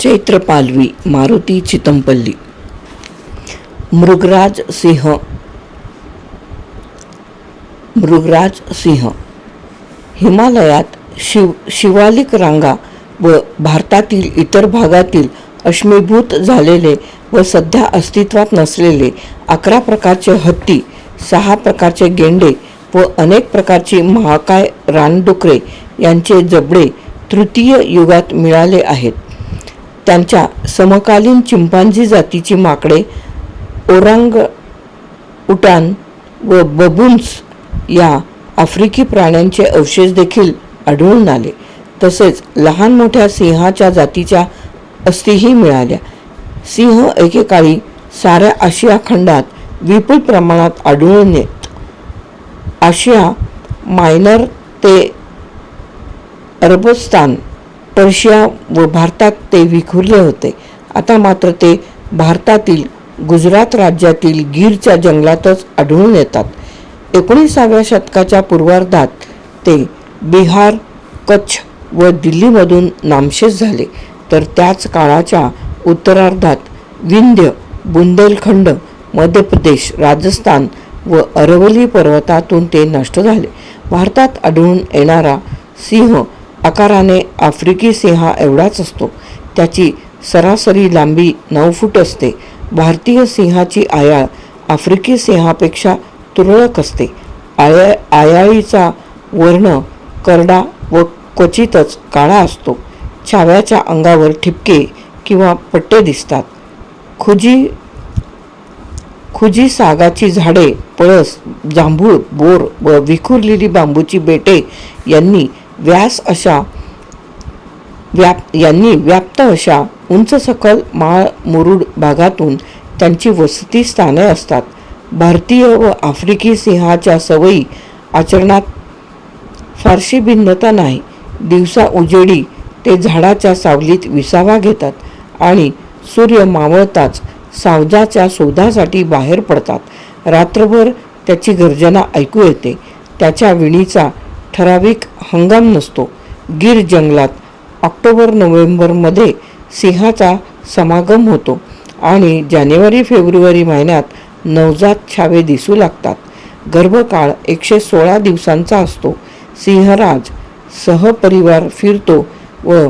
चैत्र पालवी मारुती चितमपल्ली. मृगराज सिंह हिमालयात शिवालिक रांगा व भारतातील इतर भागातील अश्मीभूत झालेले व सध्या अस्तित्वात नसलेले 11 प्रकारचे हत्ती, 6 प्रकारचे गेंडे व अनेक प्रकारची महाकाय रानडुकरे यांचे जबडे तृतीय युगात मिळाले आहेत. त्यांच्या समकालीन चिंपांझी जातीची माकडे, ओरांगउटान व बबून्स या आफ्रिकी प्राण्यांचे अवशेष देखील आढळून आले. तसेच लहान मोठ्या सिंहाच्या जातीच्या अस्थिही मिळाल्या. सिंह एकेकाळी साऱ्या आशिया खंडात विपुल प्रमाणात आढळून येत. आशिया मायनर ते अरबस्तान, पर्शिया व भारतात ते विखुरले होते. आता मात्र ते भारतातील गुजरात राज्यातील गीरच्या जंगलातच आढळून येतात. 19व्या शतकाच्या पूर्वार्धात ते बिहार, कच्छ व दिल्लीमधून नामशेष झाले, तर त्याच काळाच्या उत्तरार्धात विंध्य, बुंदेलखंड, मध्य प्रदेश, राजस्थान व अरवली पर्वतातून ते नष्ट झाले. भारतात आढळून येणारा सिंह आकाराने आफ्रिकी सिंहा एवढाच असतो. त्याची सरासरी लांबी 9 फूट असते. भारतीय सिंहाची आयाळ आफ्रिकी सिंहापेक्षा तुरळक असते. आयाळीचा वर्ण करडा व क्वचितच काळा असतो. छाव्याच्या अंगावर ठिपके किंवा पट्टे दिसतात. खुजी सागाची झाडे, पळस, जांभूळ, बोर व विखुरलेली बांबूची बेटे यांनी व्याप्त अशा उंच सखल माळ मुरुड भागातून त्यांची वसती स्थाने असतात. भारतीय व आफ्रिकी सिंहाच्या सवयी आचरणात फारशी भिन्नता नाही. दिवसा उजेडी ते झाडाच्या सावलीत विसावा घेतात आणि सूर्य मावळताच सावजाच्या शोधासाठी बाहेर पडतात. रात्रभर त्याची गर्जना ऐकू येते. त्याच्या विणीचा ठराविक हंगाम नसतो. गीर जंगलात ऑक्टोबर-नोव्हेंबरमध्ये सिंहाचा समागम होतो आणि जानेवारी-फेब्रुवारी महिन्यात नवजात छावे दिसू लागतात. गर्भकाळ 116 दिवसांचा असतो. सिंहराज सहपरिवार फिरतो व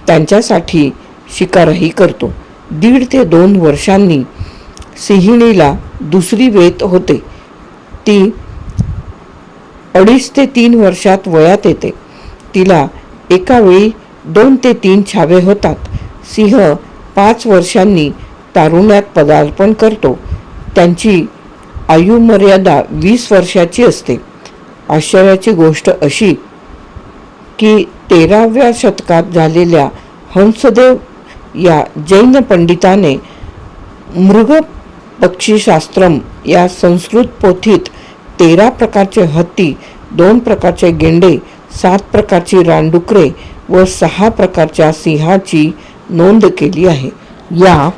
त्यांच्यासाठी शिकारही करतो. 1.5 ते 2 वर्षांनी सिंहिणीला दुसरी वेत होते. ती 2.5 ते 3 वर्षात वयात येते. तिला एका वेळी 2 ते 3 छावे होतात. सिंह 5 वर्षांनी तारुण्यात पदार्पण करतो. त्यांची आयुमर्यादा 20 वर्षाची असते. आश्चर्याची गोष्ट अशी की 13व्या शतकात झालेल्या हंसदेव या जैन पंडिताने मृगपक्षीशास्त्रम या संस्कृत पोथीत 13 प्रकारचे हत्ती, 2 प्रकारचे गेंडे, 7 प्रकारची रानडुकरे व 6 प्रकारच्या सिंहाची नोंद केली आहे. या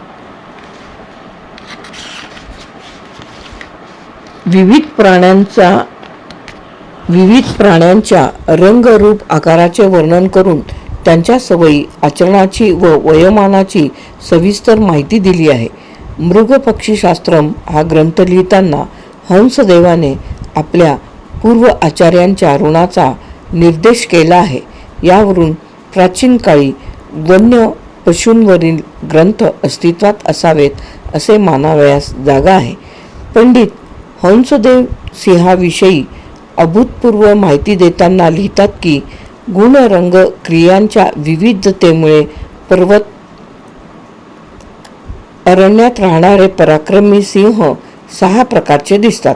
विविध प्राण्यांच्या रंगरूप आकाराचे वर्णन करून त्यांच्या सवयी, आचरणाची व वयोमानाची सविस्तर माहिती दिली आहे. मृगपक्षीशास्त्रम हा ग्रंथ लिहिताना हंसदेवाने आपल्या पूर्व आचार्यांच्या ऋणाचा निर्देश केला आहे. यावरून प्राचीन काळी वन्य पशूंवरील ग्रंथ अस्तित्वात असावेत असे मानावयास जागा आहे. पंडित हंसदेव सिंहाविषयी अभूतपूर्व माहिती देताना लिहितात की गुणरंग क्रियांच्या विविधतेमुळे पर्वत अरण्यात राहणारे पराक्रमी सिंह 6 प्रकारचे दिसतात.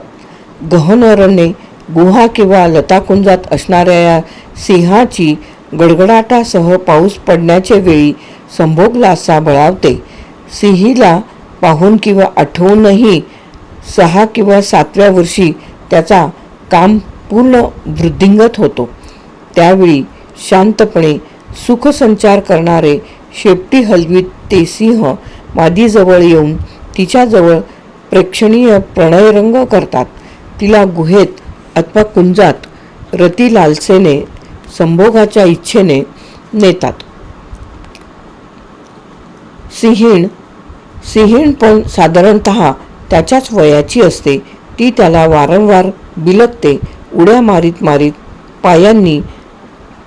गहन अरण्ये, गुहा किंवा लताकुंजात असणाऱ्या या सिंहाची गडगडाटासह पाऊस पडण्याच्या वेळी संभोग लासा बळावते. सिंहीला पाहून किंवा आठवूनही 6 किंवा 7व्या वर्षी त्याचा काम पूर्ण वृद्धिंगत होतो. त्यावेळी शांतपणे सुखसंचार करणारे शेपटी हलवीत ते सिंह मादीजवळ येऊन तिच्याजवळ प्रेक्षणीय प्रणयरंग करतात. तिला गुहेत अथवा कुंजात रतिलालसेने संभोगाच्या इच्छेने नेतात. सिंहीण पण साधारणतः त्याच्याच वयाची असते. ती त्याला वारंवार बिलगते, उड्या मारीत मारीत पायांनी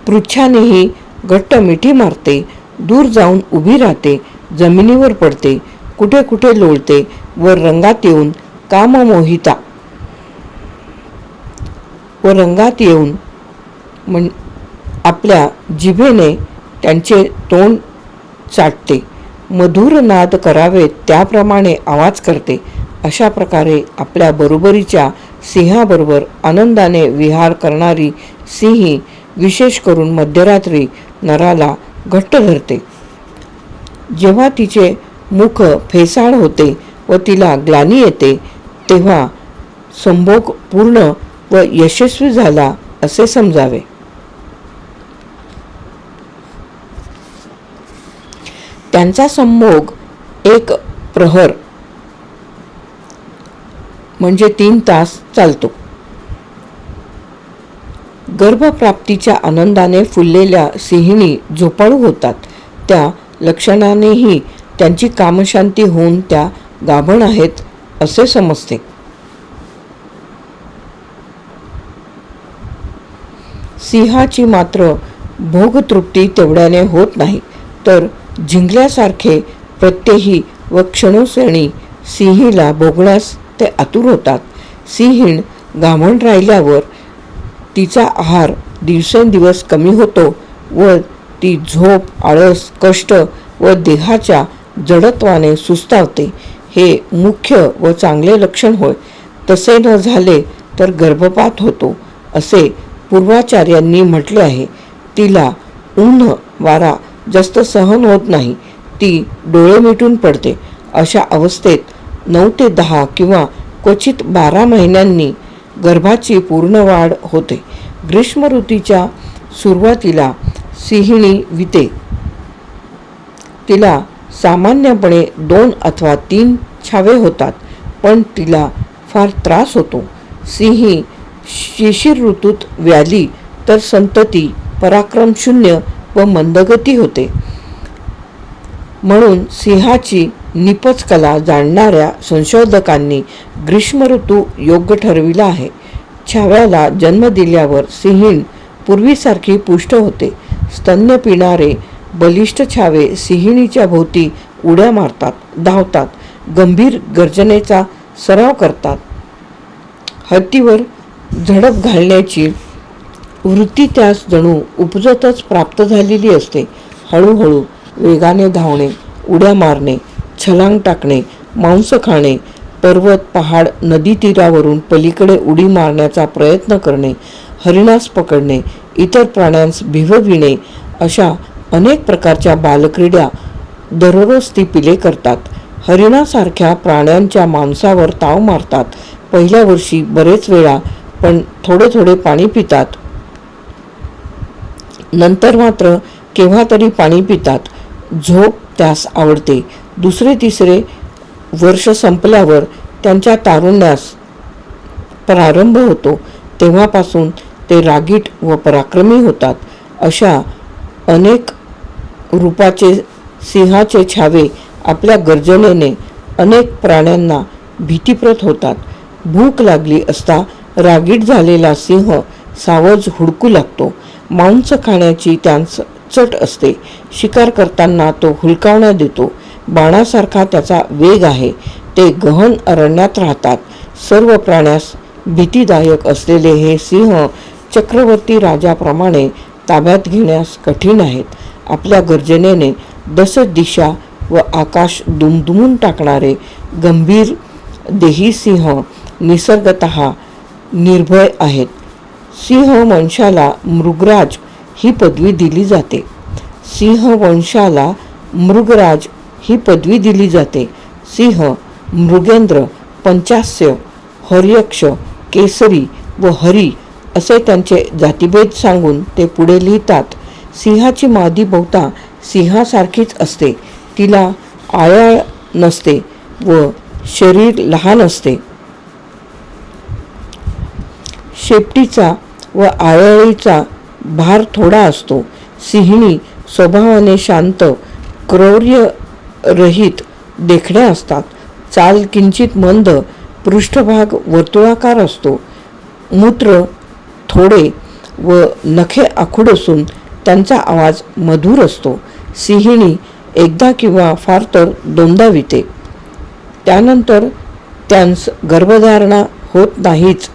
पृच्छानेही घट्ट मिठी मारते, दूर जाऊन उभी राहते, जमिनीवर पडते, कुठे कुठे लोळते व रंगात येऊन आपल्या जिभेने त्यांचे तोंड चाटते, मधुर नाद करावेत त्याप्रमाणे आवाज करते. अशा प्रकारे आपल्या बरोबरीच्या सिंहाबरोबर आनंदाने विहार करणारी सिंही विशेष करून मध्यरात्री नराला घट्ट धरते. जेव्हा तिचे मुख फेसाळ होते व तिला ग्लानी येते, तेव्हा संभोग पूर्ण व यशस्वी झाला असे समजावे. त्यांचा संभोग एक प्रहर म्हणजे 3 तास चालतो. गर्भप्राप्तीच्या आनंदाने फुललेल्या सिंहिणी झोपाळू होतात. त्या लक्षणानेही त्यांची कामशांती होऊन त्या गाभण आहेत असे समजते. सिंहाची मात्र भोगतृप्ती तेवढ्याने होत नाही, तर झिंगल्यासारखे प्रत्यही व क्षणोक्षणी सिंहीला भोगण्यास ते आतुर होतात. सिंहीण गाभण राहिल्यावर तिचा आहार दिवसेंदिवस कमी होतो व ती झोप, आळस, कष्ट व देहाच्या जडत्वाने सुस्तावते. हे मुख्य व चांगले लक्षण होय. तसे न झाले तर गर्भपात होतो असे पूर्वाचार्यांनी म्हटले आहे. तिला ऊन वारा जास्त सहन होत नाही. ती डोळे मिटून पडते. अशा अवस्थेत 9 ते 10 किंवा क्वचित 12 महिन्यांनी गर्भाची पूर्ण वाढ होते. ग्रीष्म ऋतूच्या सुरुवातीला सिंहिणी विते. तिला सामान्यपणे 2 अथवा 3 छावे होतात, पण तिला फार त्रास होतो. सिंही शिशिर ऋतूत व्याली तर संतती पराक्रमशून्य व मंदगती होते. म्हणून सिंहाची निपज कला जाणणाऱ्या संशोधकांनी ग्रीष्म ऋतू योग्य ठरविला आहे. छाव्याला जन्म दिल्यावर सिंहीण पूर्वीसारखी पुष्ट होते. स्तन्य पिणारे बलिष्ठ छावे सिंहिणीच्या भोवती उड्या मारतात, धावतात, गंभीर गर्जनेचा सराव करतात. हत्तीवर झडप घालण्याची वृत्ती त्यास जणू उपजतच प्राप्त झालेली असते. हळूहळू वेगाने धावणे, उड्या मारणे, छलांग टाकणे, मांस खाणे, पर्वत, पहाड, नदी तीरावरून पलीकडे उडी मारण्याचा प्रयत्न करणे, हरिणास पकडणे, इतर प्राण्यांस भिवविणे अशा अनेक प्रकारच्या बालक्रीडा दररोज ती पिले करतात. हरिणासारख्या प्राण्यांच्या मांसावर ताव मारतात. पहिल्या वर्षी बरेच वेळा पण थोडे थोडे पाणी पितात. नंतर मात्र केव्हा तरी पाणी पितात. झोप त्यास आवडते. 2-3 वर्ष संपल्यावर त्यांच्या तारुण्यास प्रारंभ होतो. तेव्हापासून ते रागीट व पराक्रमी होतात. अशा अनेक रूपाचे सिंहाचे छावे आपल्या गर्जनेने अनेक प्राण्यांना भीतीप्रत होतात. भूक लागली असता रागीट झालेला सिंह सावज हुडकू लागतो. मांस खाण्याची त्यांस चट असते. शिकार करताना तो हुलकावण्या देतो. बाणासारखा त्याचा वेग आहे. ते गहन अरण्यात राहतात. सर्व प्राण्यास भीतीदायक असलेले हे सिंह चक्रवर्ती राजाप्रमाणे ताब्यात घेण्यास कठीण आहेत. आपल्या गर्जनेने 10 दिशा व आकाश दुमदुमून टाकणारे गंभीर देही सिंह निसर्गतः निर्भय आहेत. सिंहवंशाला मृगराज ही पदवी दिली जाते. सिंहवंशाला मृगराज ही पदवी दिली जाते. सिंह, मृगेंद्र, पंचास्य, हर्यक्ष, केसरी व हरी असे त्यांचे जातिभेद सांगून ते पुढे लिहितात. सिंहाची मादी बहुता सिंहासारखीच असते. तिला आयाळ नसते व शरीर लहान असते. शेपटीचा व आयाळीचा भार थोडा असतो. सिंहिणी स्वभावाने शांत, क्रौर्य रहित देखणे असतात. चाल किंचित मंद, पृष्ठभाग वर्तुळाकार असतो. मूत्र थोडे व नखे आखूड असून त्यांचा आवाज मधुर असतो. सिंहिणी एकदा किंवा फार तर दोनदा विते. त्यानंतर त्यांस गर्भधारणा होत नाहीच.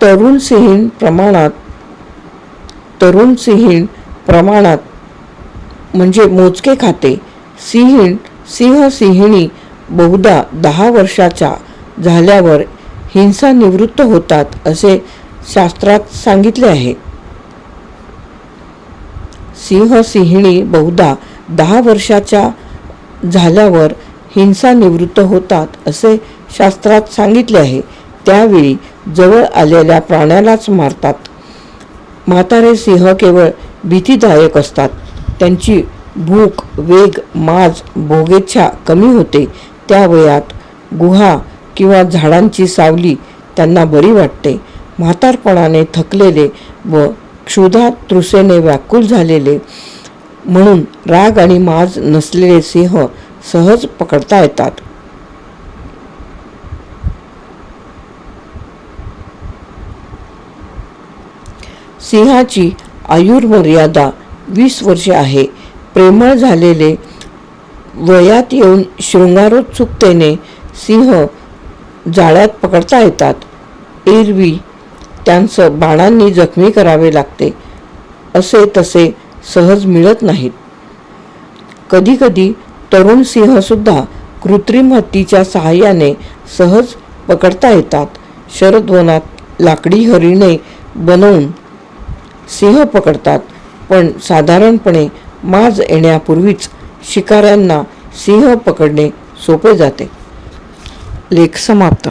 तरुण सिंहीण प्रमाणात म्हणजे मोजके खाते. सिंहिणी बहुधा 10 वर्षाच्या झाल्यावर हिंसा निवृत्त होतात असे शास्त्रात सांगितले आहे. सिंहिणी बहुधा 10 वर्षाच्या झाल्यावर हिंसा निवृत्त होतात असे शास्त्रात सांगितले आहे. त्यावेळी जवळ आलेल्या प्राण्यालाच मारतात. म्हातारे सिंह केवळ भीतीदायक असतात. त्यांची भूक, वेग, माज, भोगेच्छा कमी होते. त्या वयात गुहा किंवा झाडांची सावली त्यांना बरी वाटते. म्हातारपणाने थकलेले व क्षुधा तृषेने व्याकुल झालेले म्हणून राग आणि माज नसलेले सिंह सहज पकडता येतात. सिंहाची आयुर्मर्यादा 20 वर्षे आहे. प्रेमळ झालेले वयात येऊन शृंगारोत्सुकतेने सिंह जाळ्यात पकडता येतात. एरवी त्यांस बाणांनी जखमी करावे लागते. असे तसे सहज मिळत नाहीत. कधीकधी तरुण सिंहसुद्धा कृत्रिम हत्तीच्या सहाय्याने सहज पकडता येतात. शरदवनात लाकडी हरिणे बनवून सिंह पकडतात, पण साधारणपणे माज येण्यापूर्वीच शिकाऱ्यांना सिंह पकडणे सोपे जाते. लेख समाप्त.